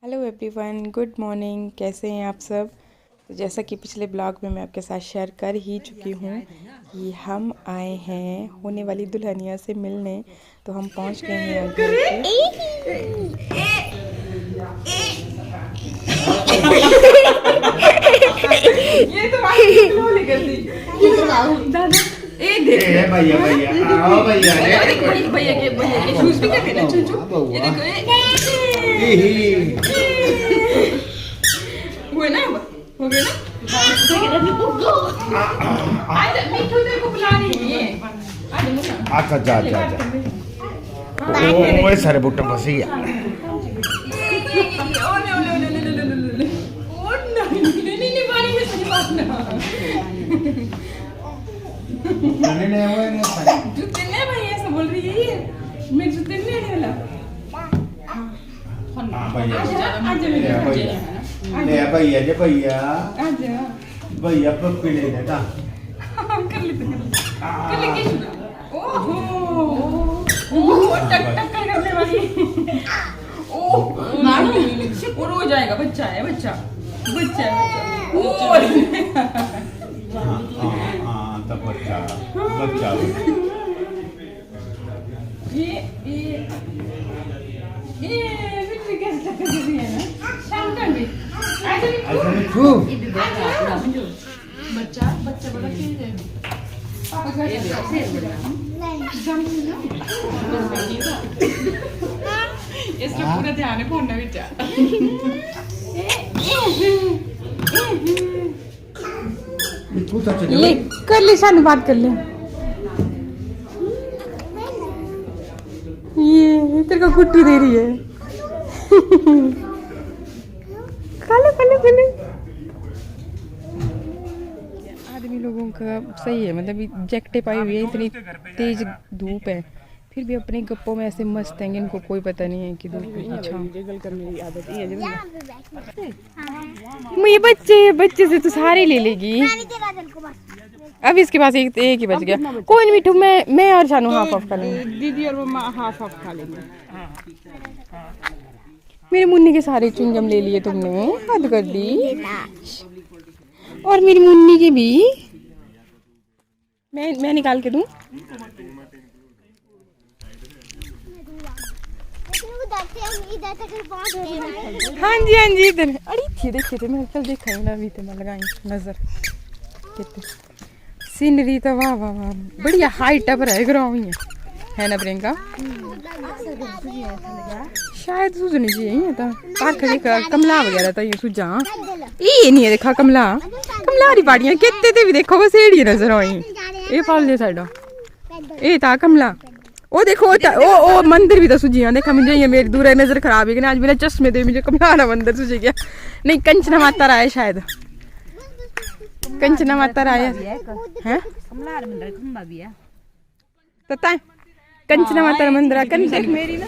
Hello everyone, good morning. कैसे हैं आप सब। तो जैसा कि पिछले ब्लॉग में मैं आपके साथ शेयर कर ही चुकी हूँ कि हम आए हैं होने वाली दुल्हनिया से मिलने। तो हम पहुँच गए हैं घर ये तो भैया भैया आओ भैया भैया के शूज भी करके ना चुचू ये देखो हुए ना हो गया ना आज मिठू तेरे को बुला रही है अच्छा जा जा जा ओए सारे बुट्टा फंस गया जूते भाई ऐसा बोल रही है मैं जूते नहीं वाला भैया जे भैया आजा भैया पप्पी ले लेता कर ले ओहो टक टक करने वाली ओ रो जाएगा। बच्चा है हाँ तब बच्चा बच्चा बच्चा बड़ा खेल है इसमें पूरा ध्यान है फोन में ले कर ले शानू बात कर ले। ये तेरे को गुट्टू दे रही है खा ले आदमी लोगों का सही है। मतलब जैकेटें पाई हुई है, इतनी तेज धूप है फिर भी अपने गप्पों में ऐसे मस्त हैं। इनको कोई पता नहीं है कि धूप की छांव। ये बच्चे से तो सारे ले लेगी। अब इसके पास एक ही बच गया। कोई नहीं मिठू, मैं और शानू हाफ ऑफ खा लेंगे। दीदी और मम्मा हाफ ऑफ खा लेंगे। मेरे मुन्नी के सारे चुंगम ले लिए तुमने, हद कर दी। और मेरी मुन्नी के भी मैं निकाल के दूं। हाँ जी इधर अड़ी थी देखे थे मैं कल देखा ही ना अभी तो मैं लगाई नजर कितने सीनरी तो वाह वाह वाह बढ़िया हाइट अप रहे ग्राउंड है ना प्रियंका। शायद सूझनी चाहिए था पाख देखा कमला वगैरह था ये सूझा ये नहीं है। देखा कमला री पाड़ियां कितने ते भी देखो बस एड़ी नजर आई ये पाल दे साइडा ये था कमला। ओ देखो ओ मंदिर भी तो सूझिया देखा मुझे ये मेरी दूर नजर खराब है कि आज मेरे चश्मे दे मुझे कमला मंदिर सूझ गया। नहीं कंचना माता राय शायद कंचना माता राय है पता है कंचना माता मंदिर कंचन मेरी ना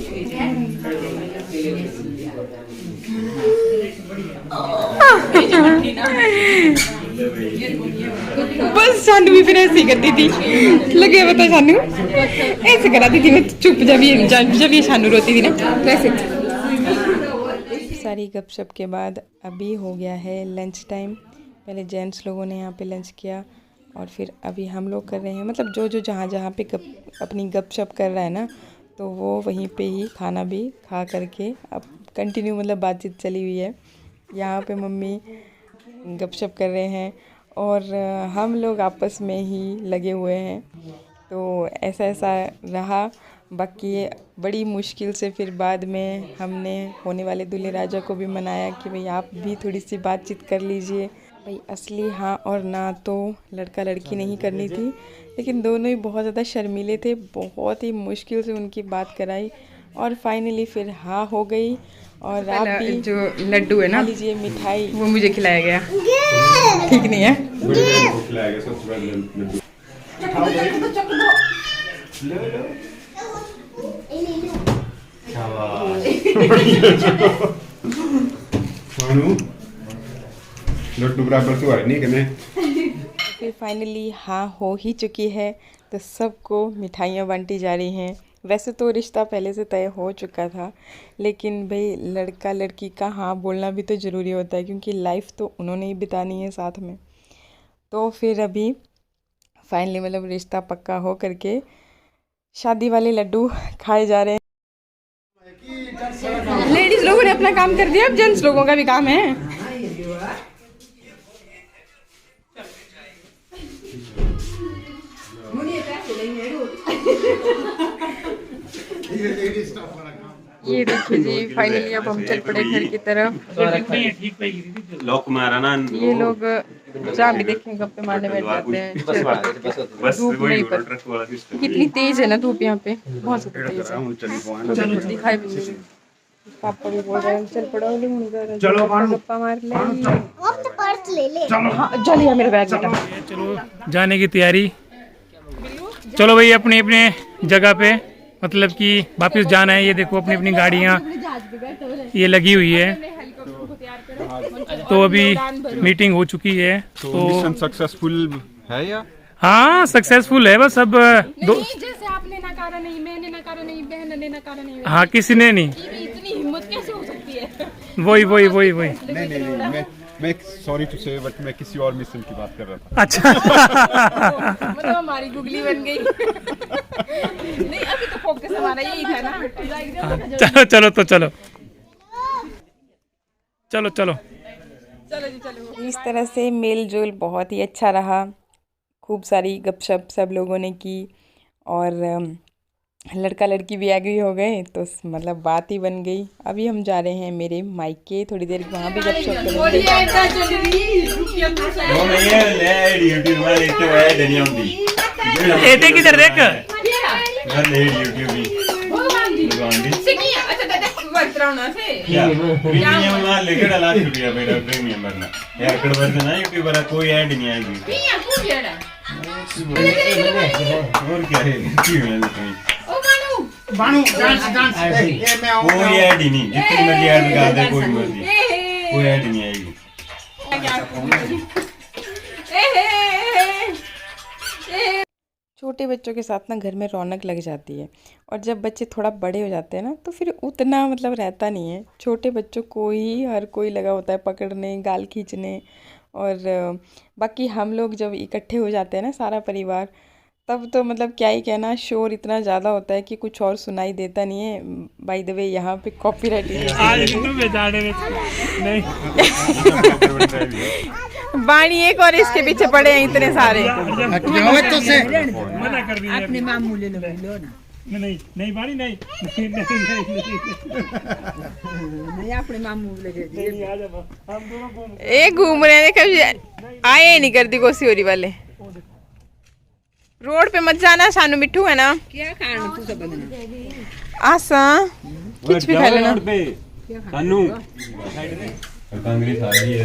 बस शानू भी फिर ऐसे ही करती थी लगे पता शानू ऐसे कराती थी। मैं चुप जब ये शानू रोती थी ना वैसे। सारी गपशप के बाद अभी हो गया है लंच टाइम। पहले जेंट्स लोगों ने यहाँ पे लंच किया और फिर अभी हम लोग कर रहे हैं। मतलब जो जहाँ पे अपनी गपशप कर रहा है ना तो वो वहीं पे ही खाना भी खा करके अब कंटिन्यू मतलब बातचीत चली हुई है। यहाँ पे मम्मी गपशप कर रहे हैं और हम लोग आपस में ही लगे हुए हैं। तो ऐसा रहा। बाकी बड़ी मुश्किल से फिर बाद में हमने होने वाले दूल्हे राजा को भी मनाया कि भाई आप भी थोड़ी सी बातचीत कर लीजिए। भाई असली हाँ और ना तो लड़का लड़की नहीं करनी थी, लेकिन दोनों ही बहुत ज़्यादा शर्मीले थे। बहुत ही मुश्किल से उनकी बात कराई और फाइनली फिर हाँ हो गई। और आप भी जो लड्डू है ना लीजिए मिठाई वो मुझे खिलाया गया ठीक नहीं है। लड्डू बराबर तो है नहीं कि फिर फाइनली हाँ हो ही चुकी है तो सबको मिठाइयाँ बांटी जा रही हैं। वैसे तो रिश्ता पहले से तय हो चुका था, लेकिन भाई लड़का लड़की का हाँ बोलना भी तो ज़रूरी होता है, क्योंकि लाइफ तो उन्होंने ही बितानी है साथ में। तो फिर अभी फाइनली मतलब रिश्ता पक्का हो करके शादी वाले लड्डू खाए जा रहे हैं। लेडीज लोगों ने अपना काम कर दिया, अब जेंट्स लोगों का भी काम है। ये देखिए जी, फाइनली अब हम चल पड़े घर की तरफ। लॉक मारा ना ये लोग जहाँ भी देखें गप्पे मारने बैठ जाते हैं। धूप नहीं, पर कितनी तेज है ना धूप यहाँ पे, बहुत ज्यादा तेज है, दिखाई भी नहीं। पापा भी बोल रहे हैं चल पड़ो, चलो गप्पा मार ले। हाँ, चलिए मेरा बैग बेटा। चलो जाने की तैयारी। चलो भाई अपने अपने जगह पे, मतलब कि वापस जाना है। ये देखो अपनी अपनी गाड़ियाँ ये लगी हुई है। तो अभी मीटिंग हो चुकी है, तो मिशन सक्सेसफुल है या? हाँ सक्सेसफुल है। बस अब दो, जैसे आपने नकारा नहीं, मैंने नकारा नहीं, बहन ने नकारा नहीं, हाँ किसी ने नहीं। इतनी हिम्मत कैसे हो सकती है? वही वही वही वही नहीं, मैं सॉरी टू से बट मैं किसी और मिशन की बात कर रहा था। अच्छा मतलब हमारी गुगली बन गई। नहीं, अभी तो फोकस हमारा यही था ना। चलो चलो तो चलो चलो चलो चलो जी चलो। इस तरह से मेल जोल बहुत ही अच्छा रहा, खूब सारी गपशप सब लोगों ने की, और लड़का लड़की भी एग्री हो गए, तो मतलब बात ही बन गई। अभी हम जा रहे हैं मेरे मायके, थोड़ी देर वहाँ भी गपशप करेंगे। एटे किधर देख कोई ऐड नहीं आएगी और क्या है कोई ऐड ही नहीं, जितनी मर्जी ऐड लगा दे कोई मर्जी, कोई ऐड नहीं आएगी। छोटे बच्चों के साथ ना घर में रौनक लग जाती है, और जब बच्चे थोड़ा बड़े हो जाते हैं ना तो फिर उतना मतलब रहता नहीं है। छोटे बच्चों को ही हर कोई लगा होता है पकड़ने, गाल खींचने, और बाकी हम लोग जब इकट्ठे हो जाते हैं ना सारा परिवार, तब तो मतलब क्या ही कहना, शोर इतना ज़्यादा होता है कि कुछ और सुनाई देता नहीं है। बाय द वे यहाँ पे कॉपीराइट नहीं बाणी एक और इसके पीछे पड़े हैं इतने सारे। मना कर दिया अपने मामू ले लो ना। नहीं नहीं बाड़ी नहीं नहीं अपने मामू ले हम दोनों घूम एक घूम रहे हैं, कभी आए नहीं करती कोसीओरी वाले। रोड पे मत जाना, सानू मिठू है ना, क्या खाना तू सब बना आसा कुछ भी खा लेना। सानू कांग्रेस आ रही है।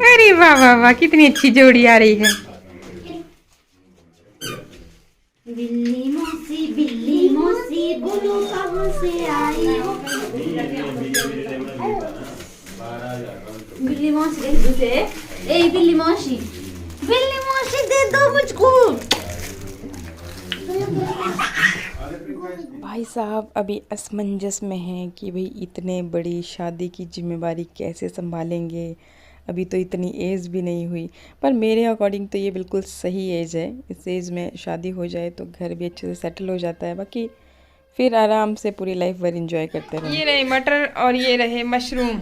अरे वाह वाह वाह, कितनी अच्छी जोड़ी आ रही है। बिल्ली मौसी बोलो कहाँ से आई हो। बिल्ली मौसी देख दूसरे, ए बिल्ली मौसी दे दो मुझको। भाई साहब अभी असमंजस में हैं कि भाई इतने बड़ी शादी की जिम्मेवारी कैसे संभालेंगे। अभी तो इतनी एज भी नहीं हुई, पर मेरे अकॉर्डिंग तो ये बिल्कुल सही एज है। इस एज में शादी हो जाए तो घर भी अच्छे से सेटल हो जाता है, बाकी फिर आराम से पूरी लाइफ भर एंजॉय करते रहो। ये रहे मटर और ये रहे मशरूम,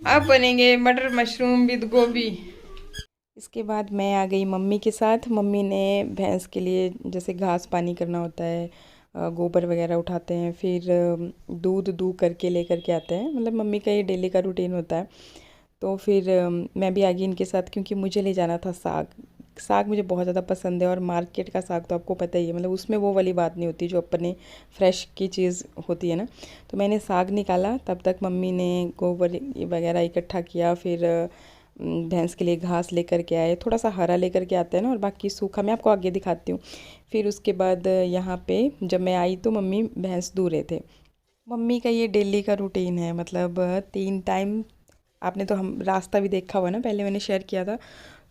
अब बनेंगे मटर मशरूम विद गोभी। इसके बाद मैं आ गई मम्मी के साथ। मम्मी ने भैंस के लिए जैसे घास पानी करना होता है, गोबर वगैरह उठाते हैं, फिर दूध दूह करके लेकर के आते हैं। मतलब मम्मी का ये डेली का रूटीन होता है। तो फिर मैं भी आ गई इनके साथ, क्योंकि मुझे ले जाना था साग। साग मुझे बहुत ज़्यादा पसंद है, और मार्केट का साग तो आपको पता ही है, मतलब उसमें वो वाली बात नहीं होती जो अपने फ्रेश की चीज़ होती है ना। तो मैंने साग निकाला, तब तक मम्मी ने गोबर वगैरह इकट्ठा किया, फिर भैंस के लिए घास लेकर के आए। थोड़ा सा हरा लेकर के आते हैं ना, और बाकी सूखा मैं आपको आगे दिखाती हूँ। फिर उसके बाद यहाँ पे जब मैं आई तो मम्मी भैंस दूह रहे थे। मम्मी का ये डेली का रूटीन है, मतलब 3 टाइम आपने तो हम रास्ता भी देखा हुआ ना, पहले मैंने शेयर किया था।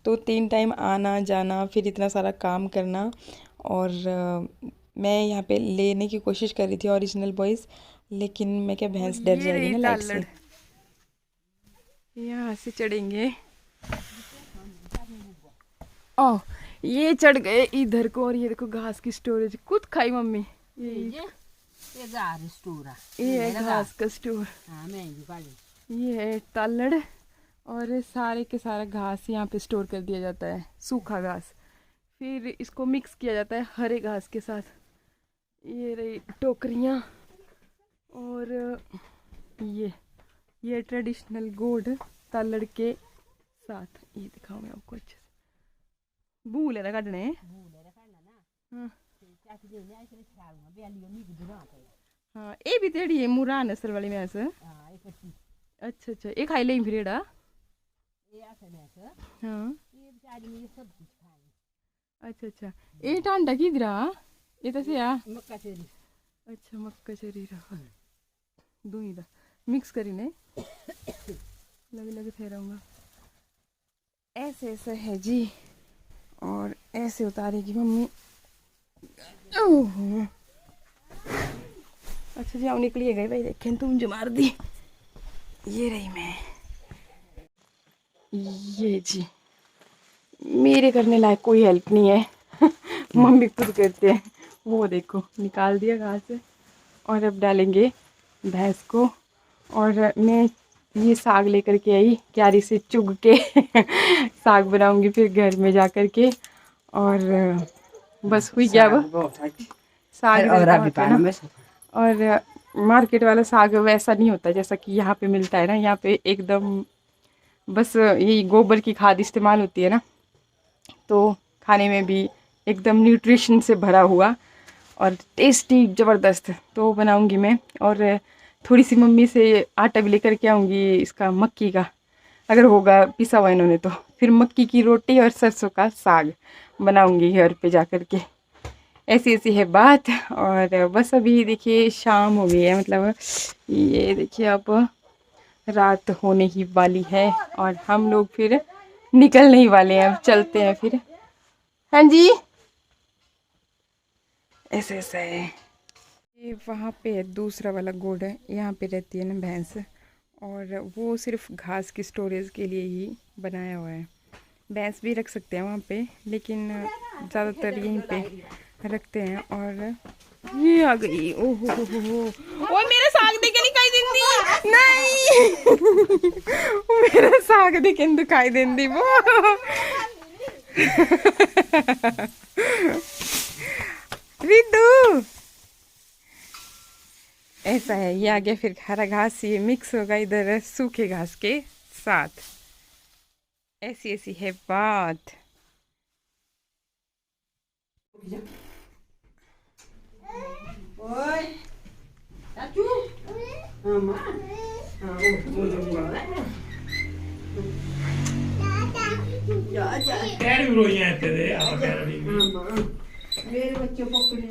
तो 3 टाइम आना जाना, फिर इतना सारा काम करना। और मैं यहाँ पे लेने की कोशिश कर रही थी ओरिजिनल वॉइस, लेकिन मैं क्या भैंस डर जाएगी ना लाइट से। यहाँ से चढ़ेंगे। ओह, ये चढ़ गए इधर को। और ये देखो घास की स्टोरेज खुद खाई मम्मी। ये है घास का स्टोर। ये है तल्लड़, और सारे के सारा घास यहाँ पे स्टोर कर दिया जाता है, सूखा घास। फिर इसको मिक्स किया जाता है हरे घास के साथ। ये रही टोकरियाँ, और ये ट्रेडिशनल गोड तल्लड़ के साथ। ये दिखाऊँ मैं आपको अच्छे से। बूल है कटने। हाँ, ये भी तेड़ी है मुरा नस्ल वाली भैंस। अच्छा अच्छा, ये खाई लें फिर एड़ा। हाँ अच्छा अच्छा, ये टांडा की दिरा ये तो से आ मक्का चेरी। अच्छा मक्का चेरी रहा दूई दा मिक्स करी ने लगे लगे थे रहूँगा। ऐसे ऐसे है जी, और ऐसे उतारेगी मम्मी। ओह अच्छा जी, आओ निकलिए गए भाई, देखें तुम जो मार दी। ये रही मैं। ये जी, मेरे करने लायक कोई हेल्प नहीं है मम्मी खुद करते हैं। वो देखो निकाल दिया घास से, और अब डालेंगे भैंस को। और मैं ये साग लेकर के आई, क्यारी से चुग के साग बनाऊंगी फिर घर में जा कर के। और बस हुई क्या वो साग। और मार्केट वाला साग वैसा नहीं होता जैसा कि यहाँ पे मिलता है ना। यहाँ पे एकदम बस यही गोबर की खाद इस्तेमाल होती है ना, तो खाने में भी एकदम न्यूट्रिशन से भरा हुआ और टेस्टी ज़बरदस्त। तो बनाऊंगी मैं, और थोड़ी सी मम्मी से आटा भी लेकर के आऊँगी इसका, मक्की का, अगर होगा पिसा हुआ इन्होंने तो। फिर मक्की की रोटी और सरसों का साग बनाऊंगी घर पे जा कर के। ऐसी ऐसी है बात। और बस अभी देखिए शाम हो गई है, मतलब ये देखिए अब रात होने ही वाली है, और हम लोग फिर निकलने ही वाले हैं। अब चलते हैं फिर। हाँ जी, ऐसे ऐसा है। ये वहाँ पे दूसरा वाला गोड है, यहाँ पे रहती है ना भैंस, और वो सिर्फ घास की स्टोरेज के लिए ही बनाया हुआ है। भैंस भी रख सकते हैं वहाँ पे, लेकिन ज़्यादातर यहीं पे रखते हैं। और ये आ गई। ओहो ओ मेरा साग देखे नहीं खाई दिंदी। नहीं मेरा साग देखे नहीं दिखाई दिंदी वो। रिद्धू ऐसा है, ये आगे फिर हरा घास ये मिक्स होगा इधर सूखे घास के साथ। ऐसी ऐसी है बात। पैर भी रोइयां थे, आ पैर भी। मेरे बच्चे पकड़े